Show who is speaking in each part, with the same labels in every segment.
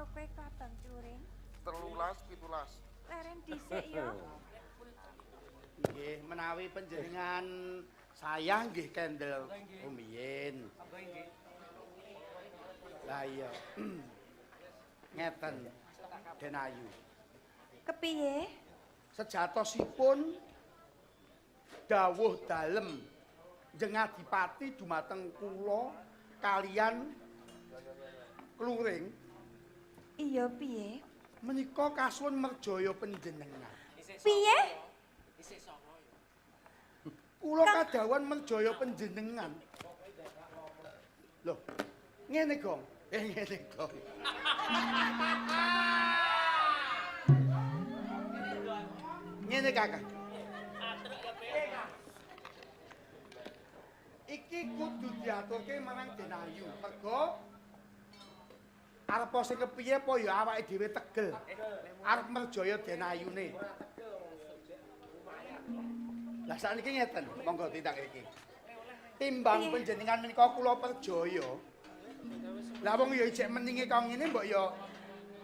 Speaker 1: karo kowe Klabang Cluring?
Speaker 2: 13, 17.
Speaker 1: Leren dhisik ya.
Speaker 3: Nggih, menawi panjenengan sayang nggih kendel rumiyin. Lah iya. Ngeten Den Ayu.
Speaker 1: Kepiye?
Speaker 3: Sejatosipun dawuh dalem Njeng Adipati dumateng kula kalian Cluring
Speaker 1: Iya piye?
Speaker 3: menika kasuwun merjaya panjenengan.
Speaker 1: Piye?
Speaker 3: Kula kadhawan merjaya panjenengan. Loh, ngene Gong. Ngene Gong. Ngene Kakak. Iki kudu diaturke marang Den Ayu. Mergo arep sing kepiye apa ya awake dhewe tegel. Arep merjaya Den Ayune. Lah sakniki ngeten, monggo titang iki. Timbang panjenengan menika kula perjaya. Lah wong ya ijek meninge kok ngene mbok ya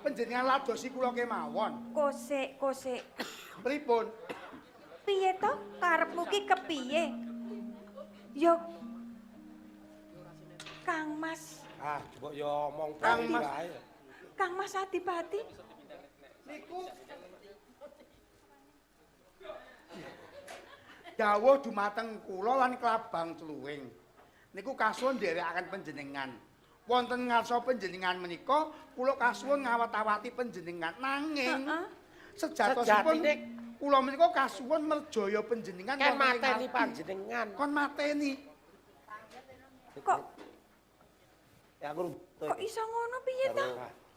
Speaker 3: panjenengan ladosi kula kemawon.
Speaker 1: Kosek.
Speaker 3: Pripun?
Speaker 1: Piye to? Karepmu ki kepiye? Yo Kang Mas.
Speaker 4: Ah, mbok yo omong
Speaker 3: Kang Mas.
Speaker 4: wae.
Speaker 1: Kang Mas Adipati.
Speaker 3: Niku dawuh dumateng kula lan Klabang Cluring. Niku kasuwun nderekaken panjenengan. Wonten ngarsa panjenengan menika kula kasuwun ngawat-awati panjenengan nanging sejatosipun kula menika kasuwun merjaya panjenengan
Speaker 4: Kan mateni panjenengan.
Speaker 3: Kon mateni.
Speaker 1: Kok
Speaker 4: Ya aku
Speaker 1: kok iso ngono piye to?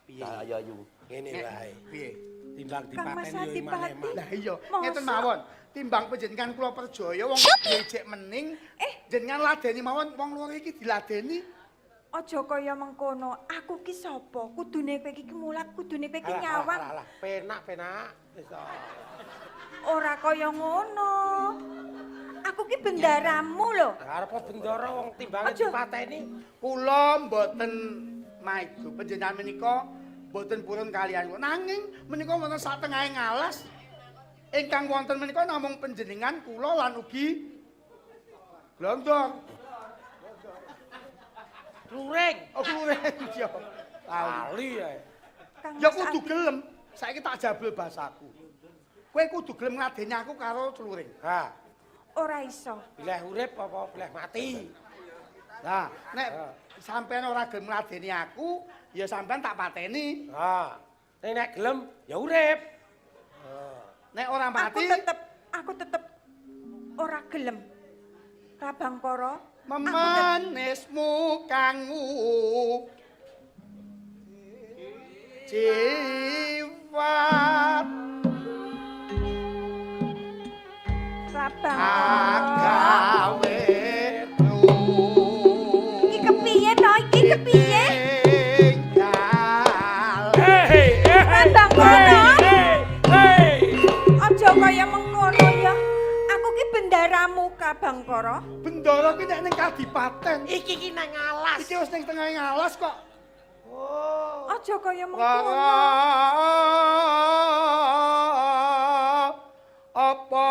Speaker 4: piye?
Speaker 5: Ayo ayu.
Speaker 4: Ngene wae.
Speaker 3: Piye?
Speaker 4: Timbang
Speaker 1: Kang Mas
Speaker 4: dipateni yo
Speaker 1: Adipati.
Speaker 4: iman-iman.
Speaker 3: Lah iya,
Speaker 1: Masa?
Speaker 3: ngeten mawon. Timbang panjenengan kula perjaya wong jejek mening, jenengan ladeni mawon wong luar iki diladeni.
Speaker 1: Aja kaya mengkono. Aku ki sapa? Kudune kowe iki mulat, kudune kowe iki nyawang.
Speaker 4: Alah, penak. Wis.
Speaker 1: Ora kaya ngono. Aku ki bendaramu lho.
Speaker 4: Arep bendara wong timbange
Speaker 1: Aja.
Speaker 4: dipateni.
Speaker 3: Kula mboten maido panjenengan menika mboten purun kalian kula. Nanging menika wonten satengahing alas ingkang wonten menika namung panjenengan kula lan ugi Glondong.
Speaker 4: Cluring.
Speaker 3: Oh Cluring ya.
Speaker 4: Lali ae.
Speaker 1: Kang
Speaker 3: Ya
Speaker 1: Mas
Speaker 3: kudu gelem. Saiki tak jabel basaku. Kowe kudu gelem ngadeni aku karo Cluring.
Speaker 4: Ha,
Speaker 1: Ora iso.
Speaker 4: bilih urip apa bilih mati.
Speaker 3: Nah, nek sampean ora gelem ngladeni aku, ya sampean tak pateni.
Speaker 4: Ha. Nek gelem ya urip.
Speaker 3: Nek ora mati,
Speaker 1: Aku tetep ora gelem. Klabang Kara,
Speaker 3: memanismu kanggo jiwat
Speaker 1: Klabang Kara.
Speaker 3: agawe
Speaker 1: Iki kepiye to? Iki kepiye? Klabang Kara. Aja kaya mengkono ya. Aku ki bendaramu Klabang Kara.
Speaker 3: Bendara ki nek ning Kadipaten.
Speaker 4: Iki ki nang alas.
Speaker 3: Iki wis ning tengahing alas kok.
Speaker 4: Oh.
Speaker 1: Aja kaya mengkono.
Speaker 3: Apa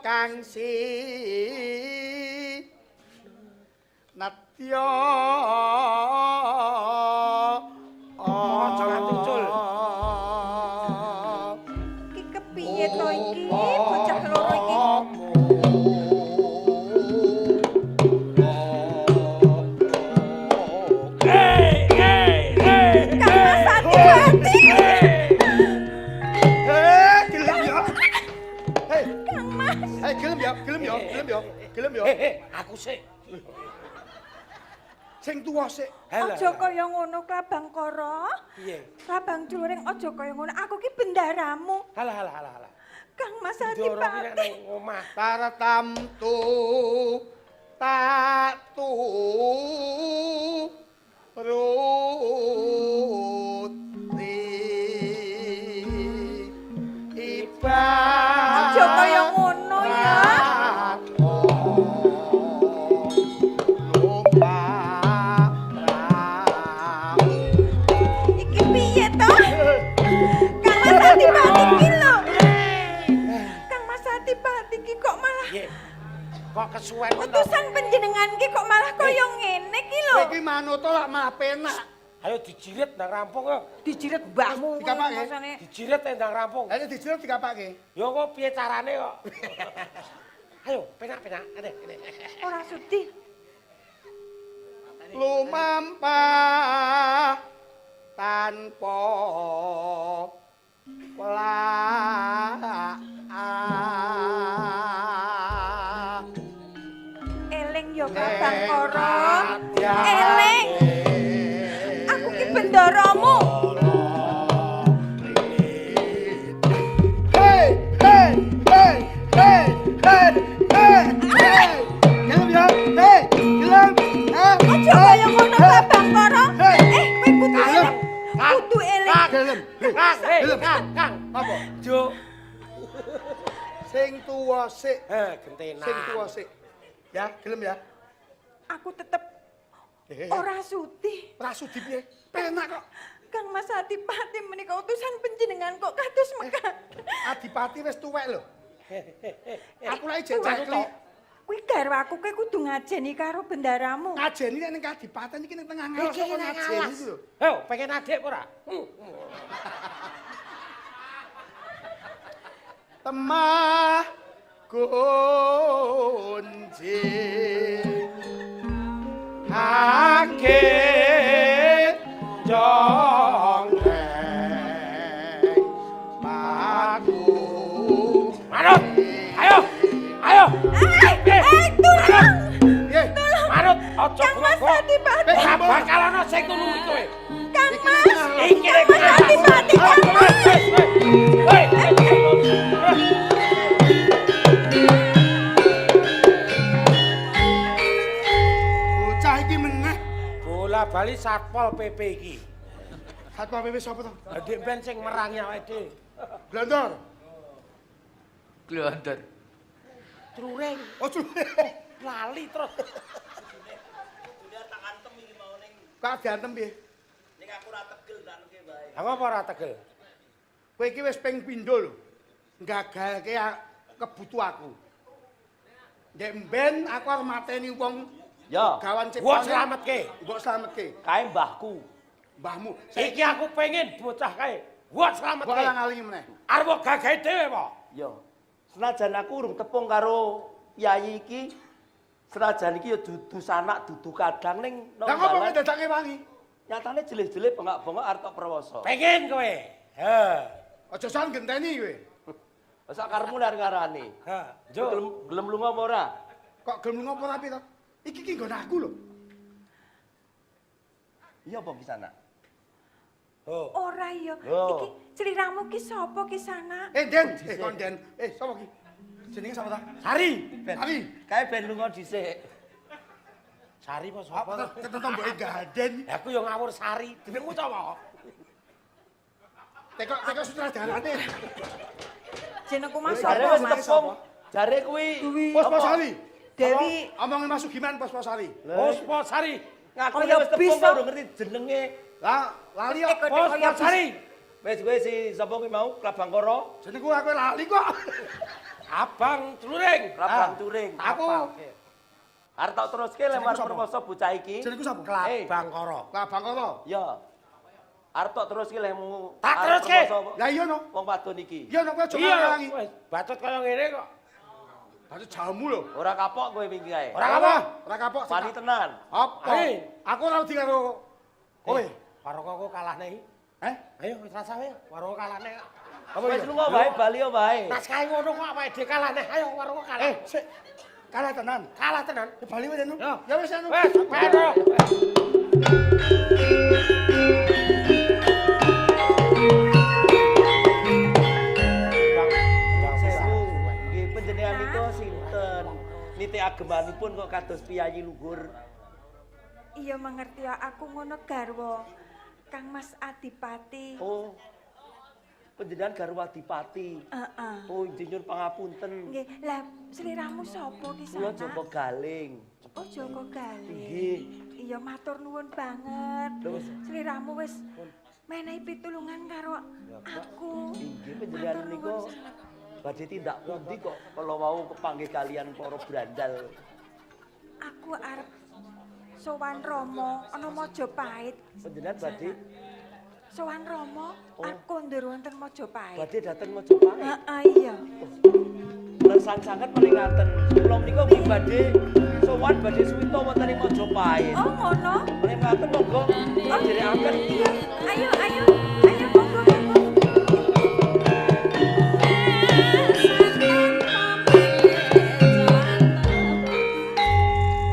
Speaker 3: kang si Natya
Speaker 4: Aja nganti ucul.
Speaker 1: Iki kepiye to iki? Bocah loro iki. Kang Mas Adipati.
Speaker 3: Gelem ya. Hei,
Speaker 1: Kang Mas.
Speaker 3: gelem ya.
Speaker 4: Aku sik.
Speaker 3: Sing tuwa sik.
Speaker 1: Aja kaya ngono Klabang Kara.
Speaker 4: Piye?
Speaker 1: Klabang Cluring aja kaya ngono. Aku ki bendaramu.
Speaker 4: Halah.
Speaker 1: Kang Mas
Speaker 4: Ndoro ki nek
Speaker 1: Adipati.
Speaker 4: nang omah.
Speaker 3: Taratamtu tatu ruti ibadah
Speaker 1: Aja kaya ngono ya. Iki piye to?
Speaker 4: kesuwen to.
Speaker 1: Utusan panjenengan ki kok malah kaya ngene ki lho.
Speaker 3: Kowe iki manut lak malah penak.
Speaker 4: Ayo dijirit nang rampung kok.
Speaker 1: Dijiret mbakmu
Speaker 3: Terus dikapake?
Speaker 1: masane.
Speaker 4: Dijirit nang rampung.
Speaker 3: Lah nek dijiret dikapake.
Speaker 4: Yo kok piye carane kok. Ayo, penak-penak. Ade.
Speaker 1: Ora sudi.
Speaker 3: Lumampah tanpa
Speaker 1: Eling yo Kakang Kara. Eling. Aku ki bendaramu.
Speaker 3: Hey, hey, hey, hey, hey, hey, hey. Gelem ya? Hey, gelem.
Speaker 1: Aja kaya ngono Kakang Kara.
Speaker 3: Hei.
Speaker 1: Kowe kudu
Speaker 3: Kalem.
Speaker 1: eling. Kudu eling.
Speaker 3: Gelem.
Speaker 4: Kang,
Speaker 3: Gelem.
Speaker 4: Kang.
Speaker 3: Apa?
Speaker 4: Jo.
Speaker 3: Sing tuwa sik.
Speaker 4: Gentenan.
Speaker 3: Sing tuwa sik. Ya, gelem ya.
Speaker 1: Aku tetep ora sudi.
Speaker 3: Ora sudi piye? Penak kok.
Speaker 1: Kang Mas Adipati menika utusan panjenengan kok kados mekar.
Speaker 3: Adipati wis tuwek lho. Aku lagi
Speaker 1: Tuwek
Speaker 3: jajak
Speaker 1: kok. Kuwi garwaku kowe kudu ngajeni karo bendaramu.
Speaker 3: ngajeni nek ning kadipaten iki ning tengah ngalas kok ngajeni iki lho.
Speaker 4: Yo, pengen adik ora?
Speaker 3: Temah gonjing akeh jongreng paku
Speaker 4: Manut. Ayo.
Speaker 1: Tolong!
Speaker 3: ye
Speaker 4: Manut aja
Speaker 1: Kang Mas
Speaker 4: bengok.
Speaker 1: Adipati.
Speaker 4: Ora bakal ana sing tulungi kowe.
Speaker 1: Kang Mas.
Speaker 4: Iki
Speaker 1: Kang Mas Adipati. Kang Mas.
Speaker 4: Hei.
Speaker 3: bocah iki meneh
Speaker 4: Bola bali Satpol PP iki.
Speaker 3: Satpol PP sapa to?
Speaker 4: Adik ben sing merangi awake dhewe.
Speaker 3: Blondor.
Speaker 5: Glontor.
Speaker 4: Trureng.
Speaker 3: Oh,
Speaker 4: Lali terus.
Speaker 3: Kak diantem piye?
Speaker 4: Apa ora tegel?
Speaker 3: Kowe iki wis ping pindho lho. Gagalke kebutuh aku. Ndek mben aku arep mateni wong
Speaker 5: Ya,
Speaker 3: gawan
Speaker 4: Mbok
Speaker 3: ciptane.
Speaker 4: slametke.
Speaker 3: Mbok slametke.
Speaker 5: kae mbahku.
Speaker 3: Mbahmu.
Speaker 4: Iki aku pengen bocah kae. Mbok
Speaker 3: Mbok
Speaker 4: slametke.
Speaker 3: ora ngalingi meneh.
Speaker 4: Arep gagahe dhewe apa?
Speaker 5: Ya. Senajan aku urung tepung karo Yayi iki, senajan iki ya dudu sanak dudu kadang ning
Speaker 3: Lah ngopo kowe dadake wangi?
Speaker 5: Nyatane jelih-jelih bengak-bengok arep tok perwasa.
Speaker 4: Pengen kowe. Ha.
Speaker 3: Aja san genteni kowe.
Speaker 5: Sak karepmu nek ngarani.
Speaker 4: Ha.
Speaker 5: Gelem gelem lunga apa ora?
Speaker 3: Kok gelem ngopo rapi to? Iki ki nggon aku lho.
Speaker 5: Iya apa ki sana?
Speaker 4: Oh.
Speaker 1: Ora iya.
Speaker 5: Oh.
Speaker 1: Iki sliramu ki sapa ki sana?
Speaker 3: Den, kon Den. Sapa ki? Jenenge sapa ta?
Speaker 4: Sari.
Speaker 3: Ari.
Speaker 5: Kae ben lunga dhisik.
Speaker 4: Sari apa sapa?
Speaker 3: Apa tetep mboke gaden.
Speaker 4: Aku yo ngawur Sari. Jenengmu sapa?
Speaker 3: Teko sutradarane.
Speaker 1: Jenengku Mas
Speaker 5: Jare
Speaker 1: sapa
Speaker 5: wis
Speaker 1: Mas?
Speaker 5: tepung. Jare kuwi
Speaker 3: Posposari.
Speaker 1: Dewi
Speaker 3: Omongin Mas Sugiman Posposari.
Speaker 4: Puspa Sari.
Speaker 5: ngaku
Speaker 1: Oh, ya
Speaker 5: wis tepung
Speaker 1: bisa.
Speaker 5: kok urung ngerti jenenge.
Speaker 3: Lah, lali kok.
Speaker 4: Puspa Sari.
Speaker 5: Wis kowe si sapa kuwi mau Klabangkara,
Speaker 3: Jenengku aku lali kok.
Speaker 4: Abang Truring.
Speaker 5: Klabang Turing.
Speaker 3: Aku
Speaker 5: Arep tak teruske lemar
Speaker 3: sapa?
Speaker 5: permoso bocah iki.
Speaker 3: jenengku sapa?
Speaker 4: Bangkara.
Speaker 3: Lah Bangkara.
Speaker 5: Ya. Arep tak teruske lemu.
Speaker 4: Tak
Speaker 5: arep
Speaker 4: teruske.
Speaker 5: permoso
Speaker 3: Lah iya no.
Speaker 5: Wong wadon iki.
Speaker 3: Iya no kowe aja
Speaker 4: Iya,
Speaker 3: ngalangi.
Speaker 4: wis bacot kaya ngene kok.
Speaker 3: Ada jamu lho.
Speaker 5: Ora kapok kowe wingi kae.
Speaker 4: Ora apa?
Speaker 3: Ora kapok.
Speaker 5: Wani tenan.
Speaker 3: Apa?
Speaker 4: Ayo.
Speaker 3: Aku ora wedi karo kowe.
Speaker 4: Karo kok kalahne iki.
Speaker 3: Eh?
Speaker 4: Ayo wis rasa wae, warung kalahne. Apa
Speaker 5: Wis
Speaker 4: iya?
Speaker 5: lunga wae bali yo wae.
Speaker 4: Naskah ngono kok awake dhewe kalahne. Ayo warung kalah.
Speaker 3: Sik. Kalah tenan.
Speaker 4: Kalah tenan.
Speaker 3: Ya bali wae no.
Speaker 4: Yo.
Speaker 3: Ya wis anu.
Speaker 4: Wes, pedo.
Speaker 5: Sewu. Nggih panjenenganipun sinten? Niti agemanipun kok kados piyayi luhur.
Speaker 1: iya mengerti ya aku ngono garwa Kang Mas Adipati.
Speaker 5: Oh. Panjenengan garwa Adipati.
Speaker 1: Heeh.
Speaker 5: Oh, insinyur pangapunten.
Speaker 1: Nggih, lah sliramu sapa ki
Speaker 5: Kula
Speaker 1: sana?
Speaker 5: Joko Galing.
Speaker 1: Oh, Joko Galing.
Speaker 5: Nggih.
Speaker 1: Iya matur nuwun banget.
Speaker 5: Terus?
Speaker 1: Sliramu wis menehi pitulungan karo aku.
Speaker 5: Inggih panjenengan
Speaker 1: Matur
Speaker 5: niku
Speaker 1: nuwun sanget.
Speaker 5: badhe tindak pundi kok kala wau kepanggih kalian para brandal.
Speaker 1: Aku arep sowan Rama ana Majapahit.
Speaker 5: Panjenengan badhe
Speaker 1: Sowan Rama,
Speaker 5: Oh.
Speaker 1: kondur wonten Majapahit.
Speaker 5: badhe dhateng Majapahit.
Speaker 1: Heeh, iya.
Speaker 5: Lesan sanget menika ngaten. Kula menika nggih badhe sowan badhe suwita wonten ing Majapahit.
Speaker 1: Oh, ngono.
Speaker 5: Menika ngaten monggo kula dherekaken.
Speaker 1: Iya, ayo, ayo. Ayo monggo, monggo.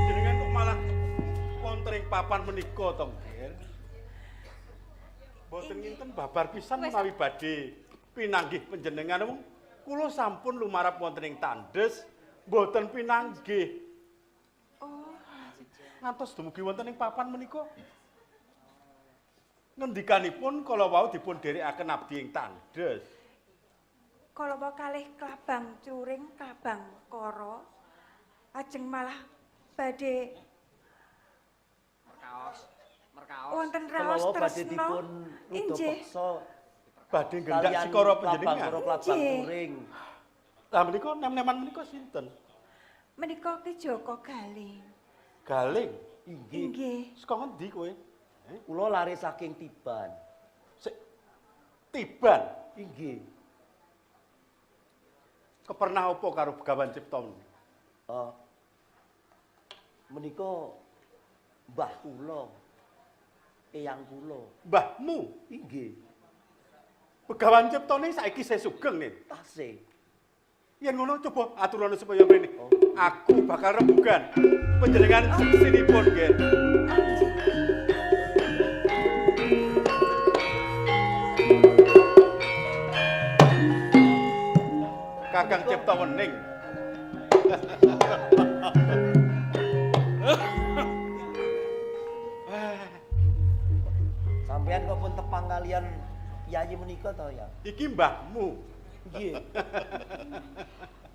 Speaker 6: Jenengan kok malah wonten ing papan menika to, Nggih. Mboten nginten babar pisan menawi badhe pinanggih panjenengan mung kula sampun lumarap wonten ing tandes mboten pinanggih.
Speaker 1: Oh,
Speaker 6: Ngantos dumugi wonten ing papan menika. Ngendikanipun kala wau dipun dherekaken abdi ing tandes.
Speaker 1: kalau mau kalih klabang curing, klabang koro, ajeng malah badhe wonten
Speaker 5: Kala
Speaker 1: raos
Speaker 5: wau badhe
Speaker 1: tresno.
Speaker 5: dipun rudha
Speaker 1: Injih.
Speaker 5: peksa
Speaker 6: Badhe nggendak
Speaker 5: kaliyan
Speaker 6: sikara
Speaker 5: klabang
Speaker 6: panjenengan.
Speaker 5: karo klabang
Speaker 1: Injih.
Speaker 5: turing.
Speaker 6: Lah menika nem-neman menika sinten?
Speaker 1: Menika ki Joko Galing.
Speaker 6: Galing.
Speaker 5: Inggih.
Speaker 1: Inggih.
Speaker 6: Saka ngendi kowe?
Speaker 5: Kula lari saking Tiban.
Speaker 6: Sik Tiban.
Speaker 5: Inggih.
Speaker 6: Kepernah apa karo Begawan Cipta?
Speaker 5: Menika mbah kula, eyang kula.
Speaker 6: Mbahmu,
Speaker 5: Inggih.
Speaker 6: Begawan Cipta ning saiki isih sugeng nih.
Speaker 5: Tasih.
Speaker 6: Yen ngono coba aturane supaya mrene.
Speaker 5: Oh.
Speaker 6: Aku bakal rembugan panjenengan seksinipun, Gen. Kakang Cipta Wening.
Speaker 5: Sampeyan kok pun tepang kalian yayi menika to ya?
Speaker 6: Iki mbahmu.
Speaker 5: Nggih.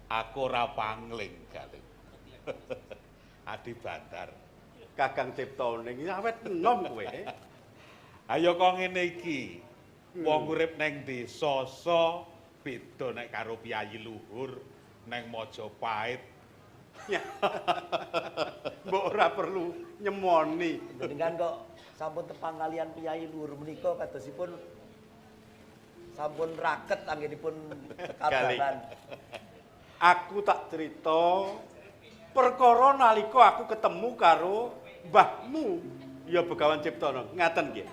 Speaker 7: Aku ora pangling Galing. Adi Bandar.
Speaker 6: Kakang Cipta Wening awet enom kowe.
Speaker 7: Ayo kok ngene iki. Wong urip neng desa beda nek karo piyayi luhur neng Majapahit.
Speaker 6: Mbok ora perlu nyemoni.
Speaker 5: Jenengan kok sampun tepang kalian piyai luhur menika kadosipun sampun raket anggenipun kekabaran.
Speaker 6: Aku tak cerita perkara nalika aku ketemu karo mbahmu ya Begawan Cipta ngaten nggih.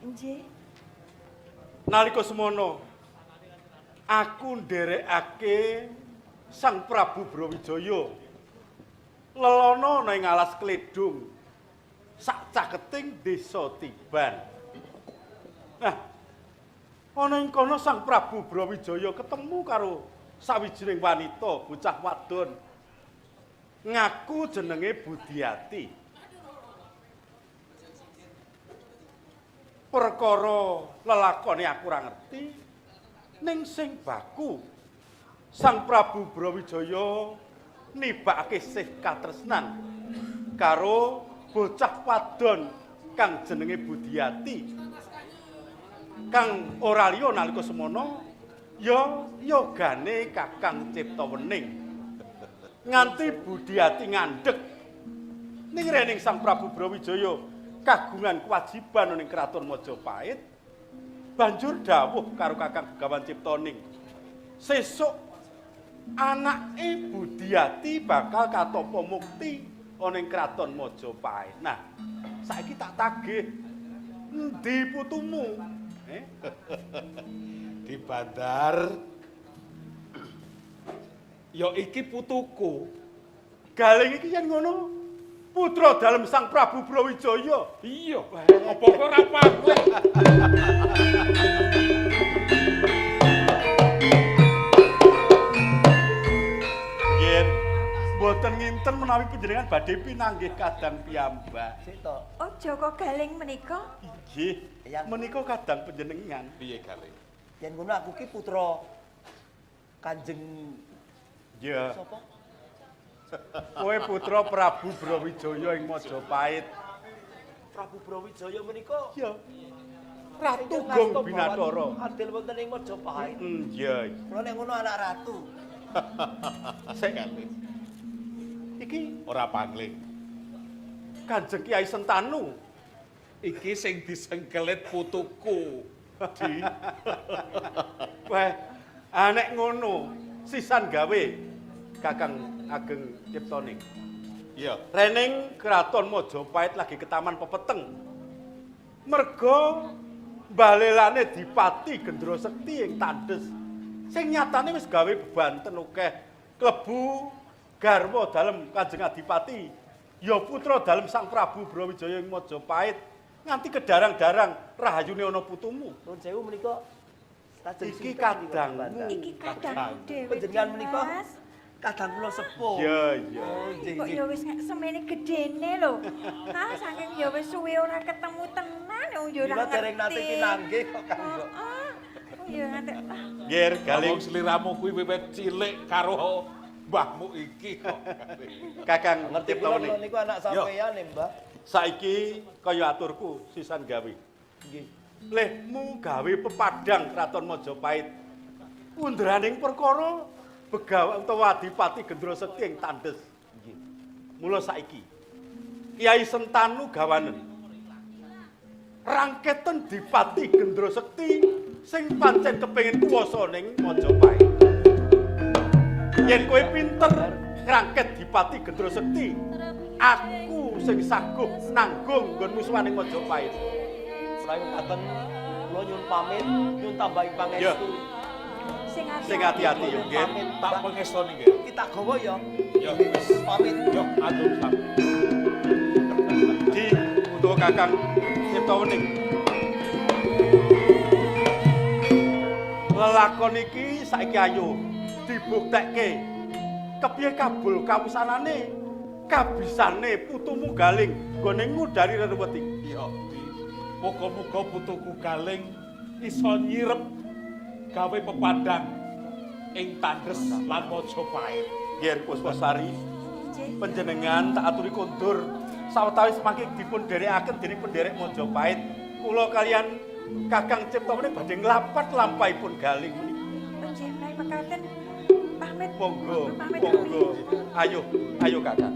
Speaker 1: Nggih.
Speaker 6: Nalika semono aku nderekake Sang Prabu Brawijaya lelono ning alas Kledung sak caketing desa Tiban. Nah, ana ing kono Sang Prabu Brawijaya ketemu karo sawijining wanita bocah wadon ngaku jenenge Budiati. Perkara lelakone aku ora ngerti ning sing baku Sang Prabu Brawijaya nibakake sih katresnan karo bocah wadon kang jenenge Budiati. Kang ora liya nalika semono ya yogane Kakang Cipta Wening. Nganti Budiati ngandhek ning rening Sang Prabu Brawijaya kagungan kewajiban ning Kraton Majapahit. Banjur dawuh karo Kakang Begawan Ciptaning. Sesuk anake Budiati bakal katapa mukti ana ing Kraton Majapahit. Nah, saiki tak tagih endi putumu?
Speaker 7: Di Bandar. Ya iki putuku.
Speaker 6: Galing iki yen ngono putra dalem Sang Prabu Brawijaya.
Speaker 7: Iya, apa kok ora pangling?
Speaker 6: Yen mboten nginten menawi panjenengan badhe pinanggih kadang piyambak.
Speaker 5: Sik to.
Speaker 1: Oh, Joko Galing menika.
Speaker 6: Inggih, menika kadang panjenengan.
Speaker 7: Piye Galing?
Speaker 5: Yen ngono aku ki putra Kanjeng
Speaker 6: Ya,
Speaker 5: sapa?
Speaker 6: kowe putra Prabu Brawijaya ing Majapahit.
Speaker 5: Prabu Brawijaya menika
Speaker 6: Ya, Ratu Gong Binatara.
Speaker 5: Adil wonten ing Majapahit.
Speaker 6: Iya.
Speaker 5: Kula nek ngono anak ratu.
Speaker 6: Sik. Iki
Speaker 7: Ora pangling.
Speaker 6: Kanjeng Kyai Sentanu.
Speaker 7: Iki sing disengkelit putuku. Di.
Speaker 6: Wah, nek ngono sisan gawe Kakang Ageng Ciptoning.
Speaker 7: Iya.
Speaker 6: Rening Kraton Majapahit lagi ke Taman Pepeteng. Merga balelane Dipati Gendro Sekti ing Tandes. Sing nyatane wis gawe bebanten akeh. Klebu garwa dalem Kanjeng Adipati. Ya putra dalem Sang Prabu Brawijaya ing Majapahit. Nganti kedarang-darang rahayune ana putumu.
Speaker 5: Nuwun sewu menika lajeng
Speaker 6: Iki
Speaker 5: sinten niku,
Speaker 6: kadangmu.
Speaker 5: Banda?
Speaker 1: Iki kadang dhewe.
Speaker 5: Panjenengan menika
Speaker 1: Mas.
Speaker 5: kadang kula sepuh.
Speaker 6: Iya, iya.
Speaker 5: Oh, nggih,
Speaker 1: Kok
Speaker 5: nggih.
Speaker 1: ya wis semene gedene lho. Hah, saking ya wis suwe ora ketemu tenan ya ora
Speaker 5: Mila dereng nate pinanggih kok Kanggo.
Speaker 1: Heeh. Oh ya nganti
Speaker 6: Nggih, galing
Speaker 7: Wong sliramu kuwi wiwit cilik karo mbahmu iki kok.
Speaker 5: Ngerti
Speaker 6: Kakang
Speaker 5: kula
Speaker 6: Ciptoning.
Speaker 5: niku anak sampeyan nih, Mbah.
Speaker 6: Saiki kaya aturku sisan gawe.
Speaker 5: Nggih.
Speaker 6: Lehmu gawe pepadang Kraton Majapahit. Undraning perkara begawan utawa Adipati Gendro Sekti ing Tandes.
Speaker 5: Nggih.
Speaker 6: Mula saiki Kyai Sentanu gawanen rangketen Dipati Gendro Sekti sing pancen kepengin kuwasa ning Majapahit. Yen kowe pinter ngrangket Dipati Gendro Sekti, aku sing saguh nanggung nggon musuhan ning Majapahit.
Speaker 5: Selain katen kula nyuwun pamit, nyuwun tambahi pangestu.
Speaker 6: Sing ati-ati yo nggih.
Speaker 5: Pamit,
Speaker 7: Tak
Speaker 5: Mbah.
Speaker 7: pengestoni nggih.
Speaker 5: Kita gawa ya.
Speaker 7: Ya wis.
Speaker 5: Pamit.
Speaker 7: Yo atur sak.
Speaker 6: Di untuk Kakang Ciptoning. Lelakon iki saiki ayo dibuktekke. Kepiye kabul kawusanane kabisane putumu Galing nggone ngudari rerewet iki.
Speaker 7: Iya. Muga-muga putuku Galing iso nyirep gawe pepadang ing Tandes lan Majapahit.
Speaker 6: Nggih Puspasari, panjenengan tak aturi kondur sawetawis mangke dipun dherekaken dening penderek Majapahit. Kula kalian Kakang Ciptoning badhe nglapat lampahipun Galing menika.
Speaker 1: Panjenengan mekaten pamit.
Speaker 6: Monggo,
Speaker 1: Pamit.
Speaker 6: monggo. Ayo, ayo Kakang.